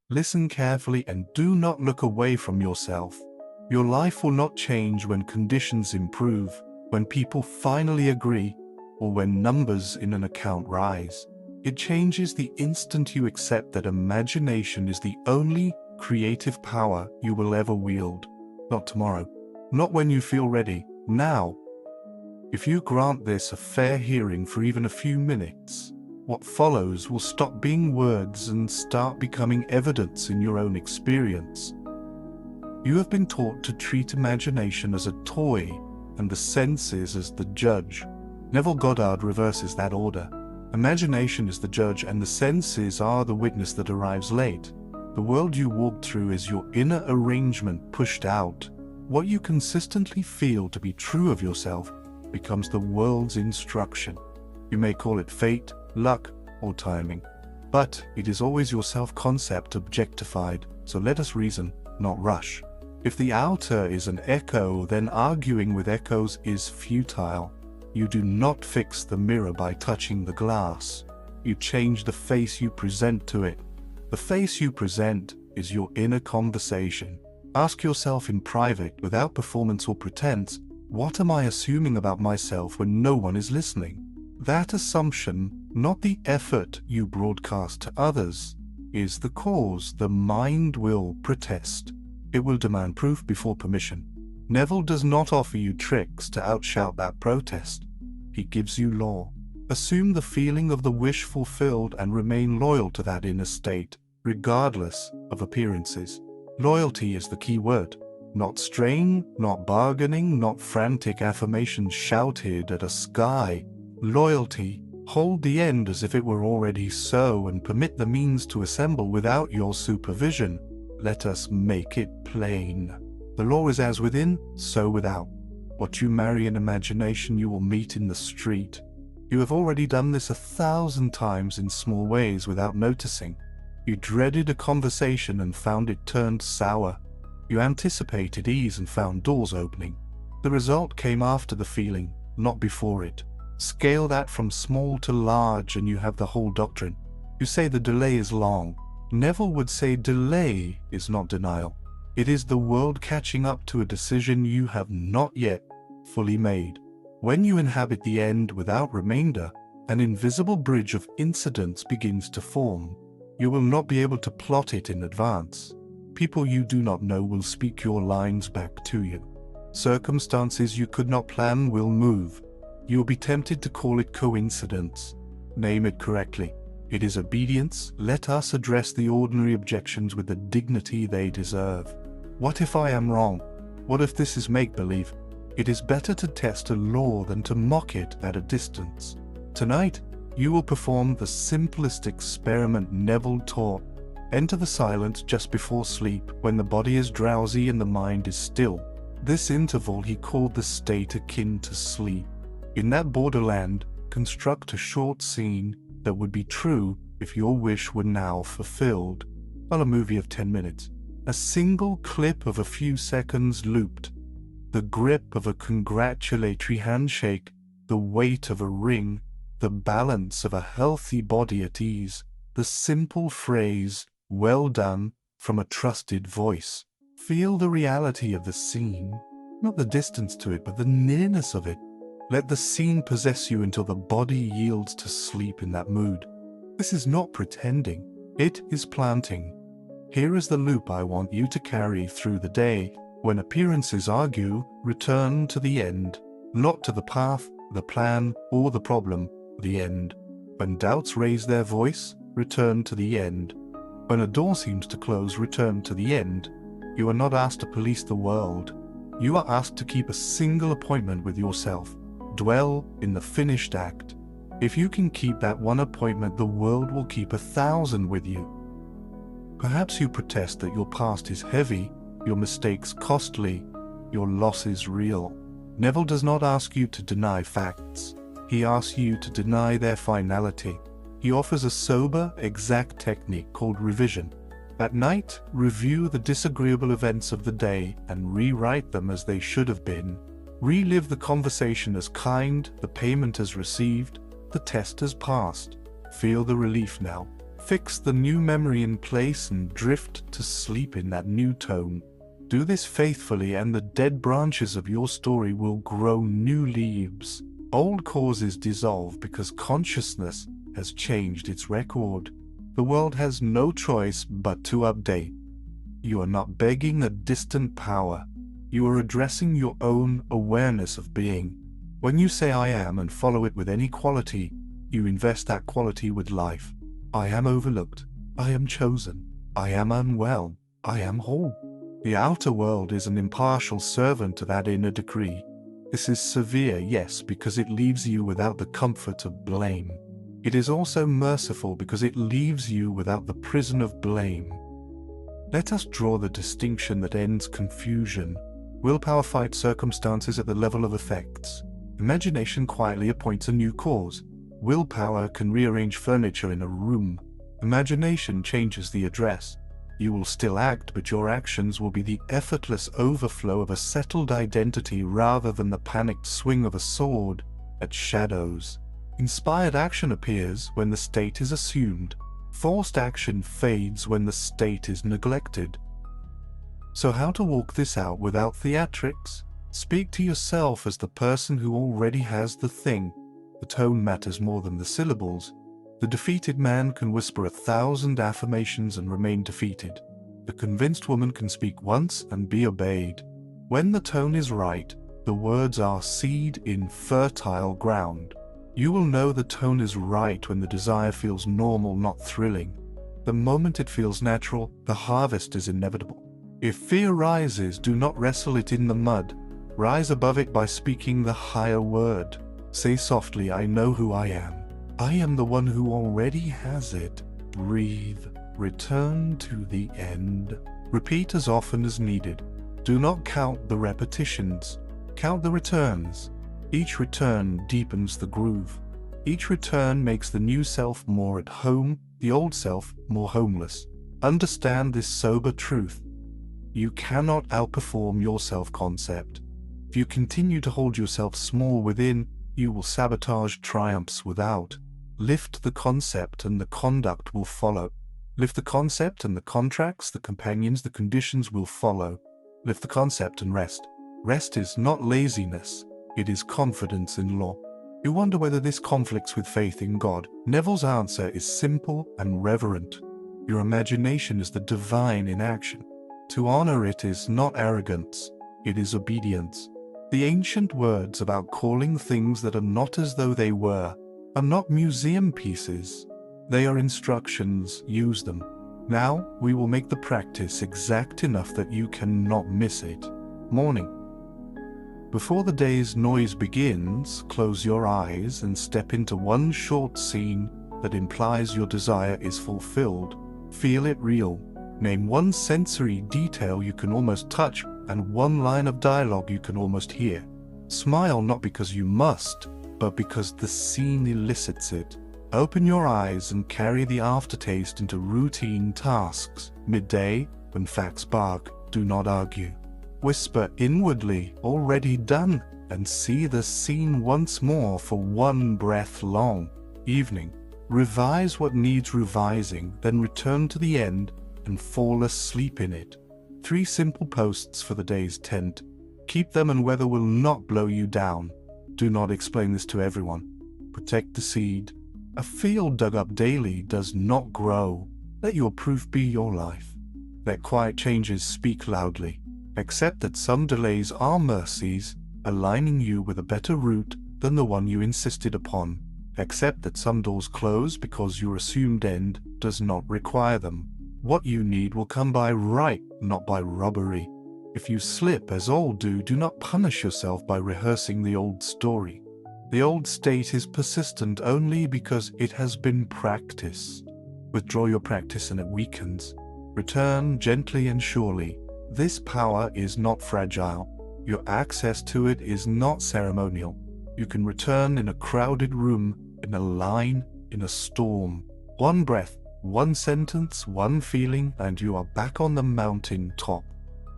Listen carefully and do not look away from yourself. Your life will not change when conditions improve, when people finally agree, or when numbers in an account rise. It changes the instant you accept that imagination is the only creative power you will ever wield. Not tomorrow, not when you feel ready, now. If you grant this a fair hearing for even a few minutes, what follows will stop being words and start becoming evidence in your own experience. You have been taught to treat imagination as a toy and the senses as the judge. Neville Goddard reverses that order. Imagination is the judge and the senses are the witness that arrives late. The world you walk through is your inner arrangement pushed out. What you consistently feel to be true of yourself becomes the world's instruction. You may call it fate, luck, or timing, but it is always your self-concept objectified, so let us reason, not rush. If the outer is an echo, then arguing with echoes is futile. You do not fix the mirror by touching the glass. You change the face you present to it. The face you present is your inner conversation. Ask yourself in private, without performance or pretense, what am I assuming about myself when no one is listening? That assumption, not the effort you broadcast to others, is the cause. The mind will protest. It will demand proof before permission. Neville does not offer you tricks to outshout that protest. He gives you law. Assume the feeling of the wish fulfilled and remain loyal to that inner state, regardless of appearances. Loyalty is the key word. Not strain, not bargaining, not frantic affirmations shouted at a sky. Loyalty. Hold the end as if it were already so and permit the means to assemble without your supervision. Let us make it plain. The law is as within, so without. What you marry in imagination you will meet in the street. You have already done this 1,000 times in small ways without noticing. You dreaded a conversation and found it turned sour. You anticipated ease and found doors opening. The result came after the feeling, not before it. Scale that from small to large and you have the whole doctrine. You say the delay is long. Neville would say delay is not denial. It is the world catching up to a decision you have not yet fully made. When you inhabit the end without remainder, an invisible bridge of incidents begins to form. You will not be able to plot it in advance. People you do not know will speak your lines back to you. Circumstances you could not plan will move. You will be tempted to call it coincidence. Name it correctly. It is obedience. Let us address the ordinary objections with the dignity they deserve. What if I am wrong? What if this is make-believe? It is better to test a law than to mock it at a distance. Tonight, you will perform the simplest experiment Neville taught. Enter the silence just before sleep, when the body is drowsy and the mind is still. This interval he called the state akin to sleep. In that borderland, construct a short scene that would be true if your wish were now fulfilled. Well, a movie of 10 minutes. A single clip of a few seconds looped. The grip of a congratulatory handshake, the weight of a ring, the balance of a healthy body at ease, the simple phrase, "Well done," from a trusted voice. Feel the reality of the scene, not the distance to it, but the nearness of it. Let the scene possess you until the body yields to sleep in that mood. This is not pretending, it is planting. Here is the loop I want you to carry through the day. When appearances argue, return to the end, not to the path, the plan, or the problem, the end. When doubts raise their voice, return to the end. When a door seems to close, return to the end. You are not asked to police the world. You are asked to keep a single appointment with yourself. Dwell in the finished act. If you can keep that one appointment, the world will keep 1,000 with you. Perhaps you protest that your past is heavy, your mistakes costly, your losses real. Neville does not ask you to deny facts. He asks you to deny their finality. He offers a sober, exact technique called revision. At night, review the disagreeable events of the day and rewrite them as they should have been. Relive the conversation as kind, the payment as received, the test as passed. Feel the relief now. Fix the new memory in place and drift to sleep in that new tone. Do this faithfully and the dead branches of your story will grow new leaves. Old causes dissolve because consciousness has changed its record. The world has no choice but to update. You are not begging a distant power. You are addressing your own awareness of being. When you say I am and follow it with any quality, you invest that quality with life. I am overlooked. I am chosen. I am unwell. I am whole. The outer world is an impartial servant to that inner decree. This is severe, yes, because it leaves you without the comfort of blame. It is also merciful because it leaves you without the prison of blame. Let us draw the distinction that ends confusion. Willpower fights circumstances at the level of effects. Imagination quietly appoints a new cause. Willpower can rearrange furniture in a room. Imagination changes the address. You will still act, but your actions will be the effortless overflow of a settled identity rather than the panicked swing of a sword at shadows. Inspired action appears when the state is assumed. Forced action fades when the state is neglected. So how to walk this out without theatrics? Speak to yourself as the person who already has the thing. The tone matters more than the syllables. The defeated man can whisper 1,000 affirmations and remain defeated. The convinced woman can speak once and be obeyed. When the tone is right, the words are seed in fertile ground. You will know the tone is right when the desire feels normal, not thrilling. The moment it feels natural, the harvest is inevitable. If fear rises, do not wrestle it in the mud. Rise above it by speaking the higher word. Say softly, I know who I am. I am the one who already has it. Breathe. Return to the end. Repeat as often as needed. Do not count the repetitions. Count the returns. Each return deepens the groove. Each return makes the new self more at home, the old self more homeless. Understand this sober truth. You cannot outperform your self-concept. If you continue to hold yourself small within, you will sabotage triumphs without. Lift the concept and the conduct will follow. Lift the concept and the contracts, the companions, the conditions will follow. Lift the concept and rest. Rest is not laziness. It is confidence in law. You wonder whether this conflicts with faith in God. Neville's answer is simple and reverent. Your imagination is the divine in action. To honor it is not arrogance. It is obedience. The ancient words about calling things that are not as though they were are not museum pieces. They are instructions. Use them. Now we will make the practice exact enough that you cannot miss it. Morning. Before the day's noise begins, close your eyes and step into one short scene that implies your desire is fulfilled. Feel it real. Name one sensory detail you can almost touch and one line of dialogue you can almost hear. Smile not because you must, but because the scene elicits it. Open your eyes and carry the aftertaste into routine tasks. Midday, when facts bark, do not argue. Whisper inwardly, already done, and see the scene once more for one breath long. Evening, revise what needs revising, then return to the end and fall asleep in it. 3 simple posts for the day's tent. Keep them and weather will not blow you down. Do not explain this to everyone. Protect the seed. A field dug up daily does not grow. Let your proof be your life. Let quiet changes speak loudly. Accept that some delays are mercies, aligning you with a better route than the one you insisted upon. Accept that some doors close because your assumed end does not require them. What you need will come by right, not by robbery. If you slip, as all do, do not punish yourself by rehearsing the old story. The old state is persistent only because it has been practiced. Withdraw your practice and it weakens. Return gently and surely. This power is not fragile. Your access to it is not ceremonial. You can return in a crowded room, in a line, in a storm. One breath, one sentence, one feeling, and you are back on the mountain top.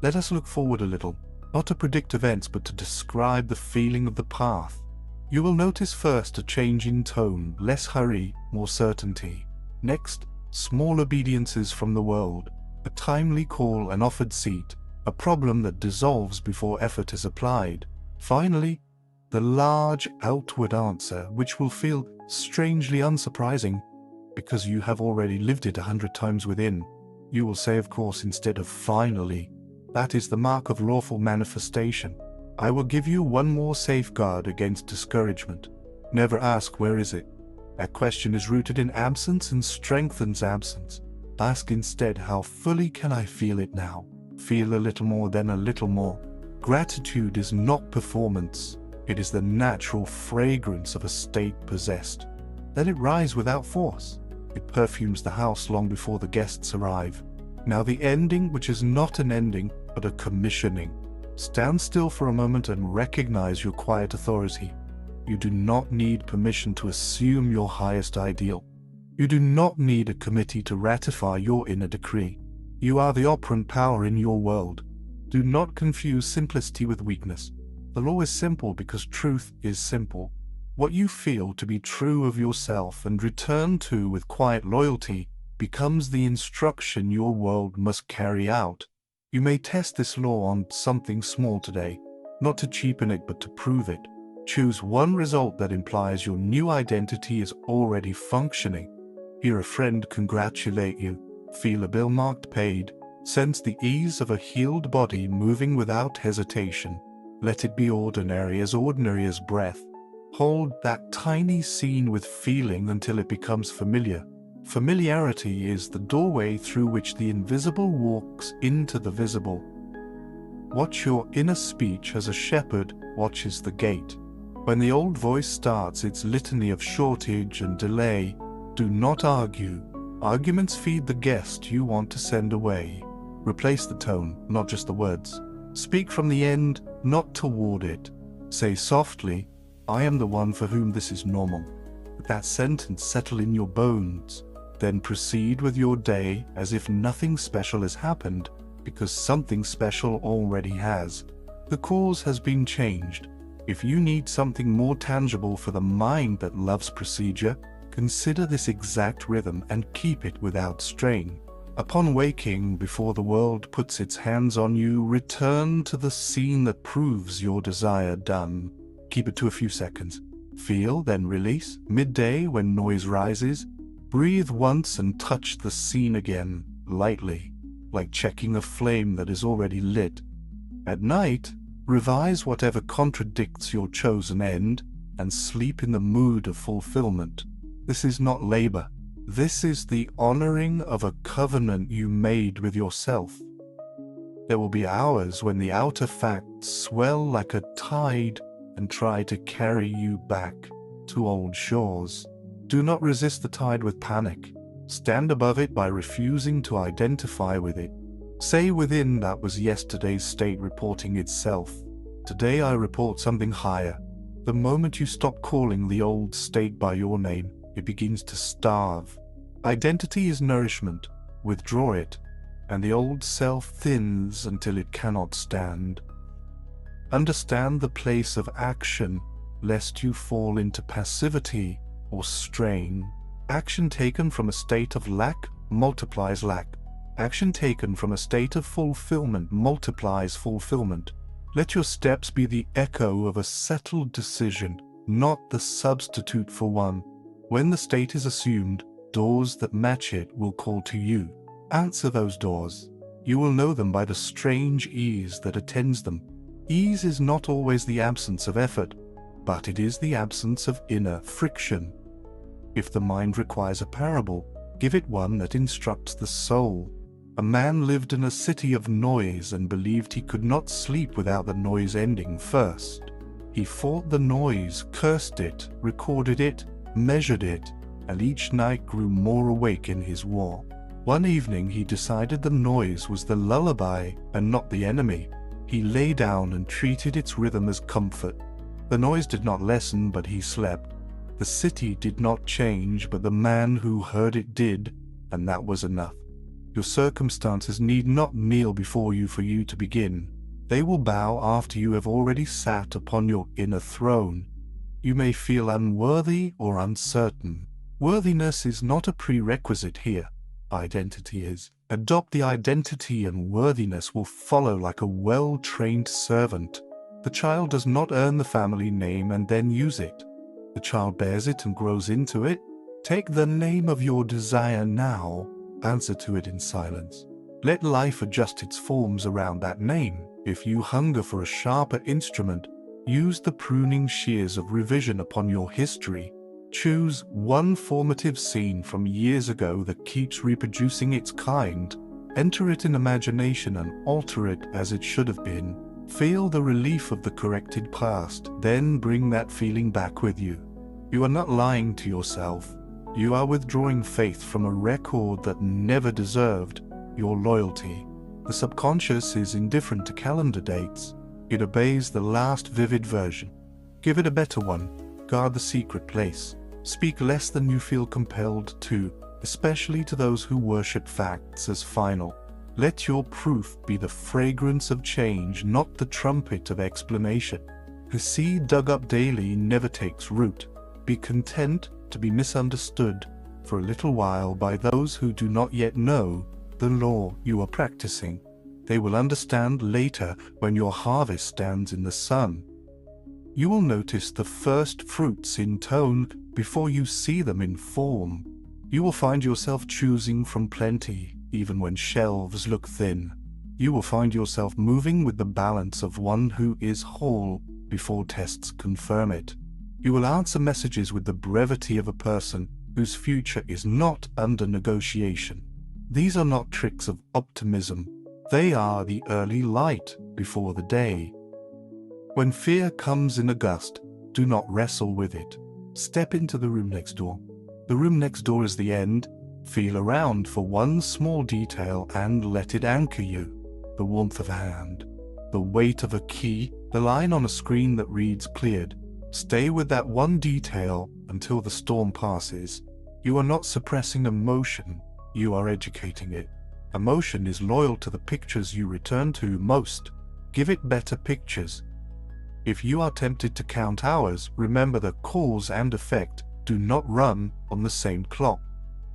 Let us look forward a little, not to predict events, but to describe the feeling of the path. You will notice first a change in tone, less hurry, more certainty. Next, Small obediences from the world, a timely call, an offered seat, a problem that dissolves before effort is applied. Finally, the large outward answer, which will feel strangely unsurprising because you have already lived it 100 times within. You will say, of course, instead of finally. That is the mark of lawful manifestation. I will give you one more safeguard against discouragement. Never ask, where is it? That question is rooted in absence and strengthens absence. Ask instead, how fully can I feel it now? Feel a little more, then a little more. Gratitude is not performance. It is the natural fragrance of a state possessed. Let it rise without force. It perfumes the house long before the guests arrive. Now the ending, which is not an ending, but a commissioning. Stand still for a moment and recognize your quiet authority. You do not need permission to assume your highest ideal. You do not need a committee to ratify your inner decree. You are the operant power in your world. Do not confuse simplicity with weakness. The law is simple because truth is simple. What you feel to be true of yourself and return to with quiet loyalty becomes the instruction your world must carry out. You may test this law on something small today, not to cheapen it but to prove it. Choose one result that implies your new identity is already functioning. Hear a friend congratulate you, feel a bill marked paid, sense the ease of a healed body moving without hesitation. Let it be ordinary as breath. Hold that tiny scene with feeling until it becomes familiar. Familiarity is the doorway through which the invisible walks into the visible. Watch your inner speech as a shepherd watches the gate. When the old voice starts its litany of shortage and delay, do not argue. Arguments feed the guest you want to send away. Replace the tone, not just the words. Speak from the end, not toward it. Say softly, I am the one for whom this is normal. Let that sentence settle in your bones. Then proceed with your day as if nothing special has happened, because something special already has. The cause has been changed. If you need something more tangible for the mind that loves procedure, consider this exact rhythm and keep it without strain. Upon waking, before the world puts its hands on you, return to the scene that proves your desire done. Keep it to a few seconds. Feel, then release. Midday, when noise rises, breathe once and touch the scene again, lightly, like checking a flame that is already lit. At night, revise whatever contradicts your chosen end and sleep in the mood of fulfillment. This is not labor. This is the honoring of a covenant you made with yourself. There will be hours when the outer facts swell like a tide and try to carry you back to old shores. Do not resist the tide with panic. Stand above it by refusing to identify with it. Say within, that was yesterday's state reporting itself. Today I report something higher. The moment you stop calling the old state by your name, it begins to starve. Identity is nourishment. Withdraw it, and the old self thins until it cannot stand. Understand the place of action, lest you fall into passivity or strain. Action taken from a state of lack multiplies lack. Action taken from a state of fulfillment multiplies fulfillment. Let your steps be the echo of a settled decision, not the substitute for one. When the state is assumed, doors that match it will call to you. Answer those doors. You will know them by the strange ease that attends them. Ease is not always the absence of effort, but it is the absence of inner friction. If the mind requires a parable, give it one that instructs the soul. A man lived in a city of noise and believed he could not sleep without the noise ending first. He fought the noise, cursed it, recorded it, measured it, and each night grew more awake in his war. One evening he decided the noise was the lullaby and not the enemy. He lay down and treated its rhythm as comfort. The noise did not lessen, but he slept. The city did not change, but the man who heard it did, and that was enough. Your circumstances need not kneel before you for you to begin. They will bow after you have already sat upon your inner throne. You may feel unworthy or uncertain. Worthiness is not a prerequisite here. identity is. Adopt the identity and worthiness will follow like a well-trained servant. The child does not earn the family name and then use it. The child bears it and grows into it. Take the name of your desire now, answer to it in silence. Let life adjust its forms around that name. If you hunger for a sharper instrument, use the pruning shears of revision upon your history. Choose one formative scene from years ago that keeps reproducing its kind. Enter it in imagination and alter it as it should have been. Feel the relief of the corrected past, then bring that feeling back with you. You are not lying to yourself. You are withdrawing faith from a record that never deserved your loyalty. The subconscious is indifferent to calendar dates. It obeys the last vivid version. Give it a better one. Guard the secret place. Speak less than you feel compelled to, especially to those who worship facts as final. Let your proof be the fragrance of change, not the trumpet of explanation. A seed dug up daily never takes root. Be content to be misunderstood for a little while by those who do not yet know the law you are practicing. They will understand later when your harvest stands in the sun. You will notice the first fruits in tone before you see them in form. You will find yourself choosing from plenty, even when shelves look thin. You will find yourself moving with the balance of one who is whole before tests confirm it. You will answer messages with the brevity of a person whose future is not under negotiation. These are not tricks of optimism. They are the early light before the day. When fear comes in a gust, do not wrestle with it. Step into the room next door. The room next door is the end. Feel around for one small detail and let it anchor you. The warmth of a hand, the weight of a key, the line on a screen that reads cleared. Stay with that one detail until the storm passes. You are not suppressing emotion, you are educating it. Emotion is loyal to the pictures you return to most. Give it better pictures. If you are tempted to count hours, remember that cause and effect do not run on the same clock.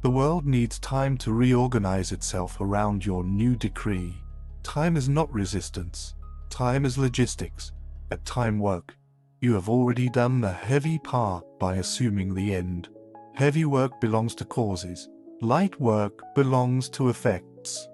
The world needs time to reorganize itself around your new decree. Time is not resistance. Time is logistics. At time work, you have already done the heavy part by assuming the end. Heavy work belongs to causes. Light work belongs to effects.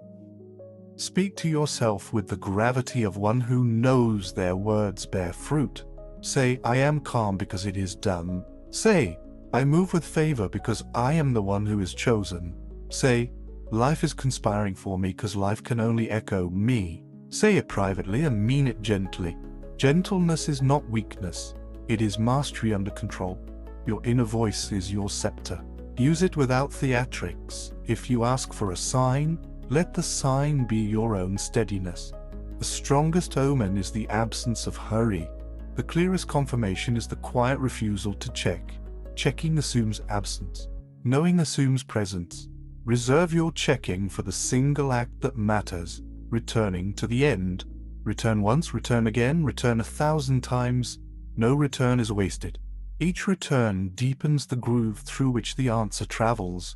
Speak to yourself with the gravity of one who knows their words bear fruit. Say, I am calm because it is done. Say, I move with favor because I am the one who is chosen. Say, life is conspiring for me because life can only echo me. Say it privately and mean it gently. Gentleness is not weakness. It is mastery under control. Your inner voice is your scepter. Use it without theatrics. If you ask for a sign, let the sign be your own steadiness. The strongest omen is the absence of hurry. The clearest confirmation is the quiet refusal to check. Checking assumes absence. Knowing assumes presence. Reserve your checking for the single act that matters, returning to the end. Return once, return again, return 1,000 times. No return is wasted. Each return deepens the groove through which the answer travels.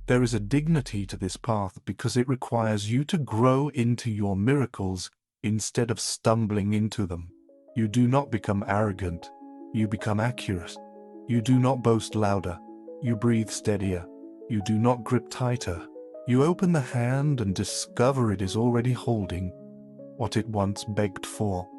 There is a dignity to this path because it requires you to grow into your miracles instead of stumbling into them. You do not become arrogant. You become accurate. You do not boast louder. You breathe steadier. You do not grip tighter. You open the hand and discover it is already holding what it once begged for.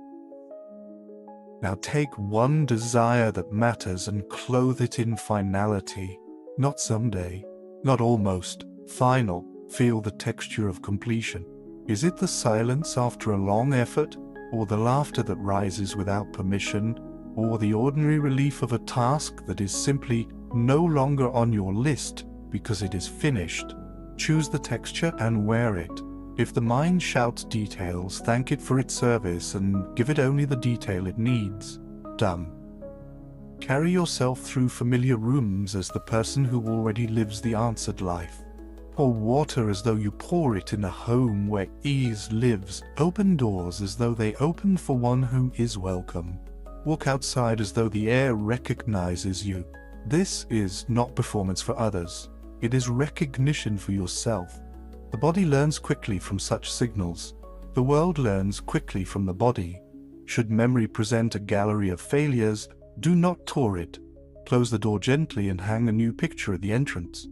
Now take one desire that matters and clothe it in finality. Not someday, not almost, final. Feel the texture of completion. Is it the silence after a long effort, or the laughter that rises without permission, or the ordinary relief of a task that is simply no longer on your list because it is finished? Choose the texture and wear it. If the mind shouts details, thank it for its service and give it only the detail it needs. Done. Carry yourself through familiar rooms as the person who already lives the answered life. Pour water as though you pour it in a home where ease lives. Open doors as though they open for one who is welcome. Walk outside as though the air recognizes you. This is not performance for others. It is recognition for yourself. The body learns quickly from such signals. The world learns quickly from the body. Should memory present a gallery of failures, do not tour it. Close the door gently and hang a new picture at the entrance.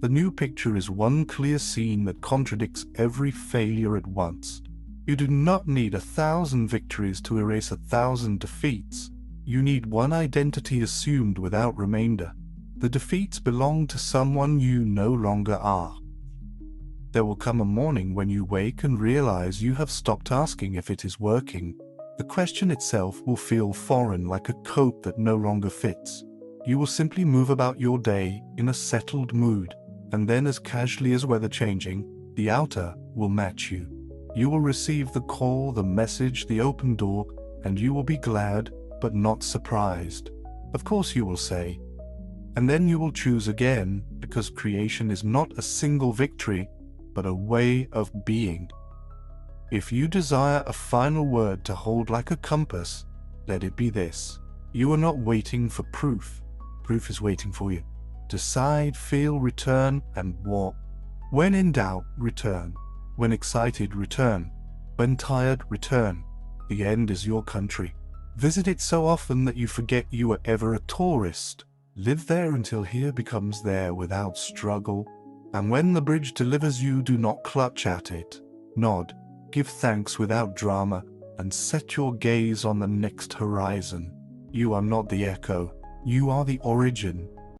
The new picture is one clear scene that contradicts every failure at once. You do not need 1,000 victories to erase 1,000 defeats. You need one identity assumed without remainder. The defeats belong to someone you no longer are. There will come a morning when you wake and realize you have stopped asking if it is working. The question itself will feel foreign, like a coat that no longer fits. You will simply move about your day in a settled mood, and then as casually as weather changing, the outer will match you. You will receive the call, the message, the open door, and you will be glad but not surprised. Of course you will say. And then you will choose again, because creation is not a single victory, but a way of being. If you desire a final word to hold like a compass, let it be this. You are not waiting for proof. Proof is waiting for you. Decide, feel, return, and walk. When in doubt, return. When excited, return. When tired, return. The end is your country. Visit it so often that you forget you were ever a tourist. Live there until here becomes there without struggle. And when the bridge delivers you, do not clutch at it. Nod, give thanks without drama, and set your gaze on the next horizon. You are not the echo. You are the origin.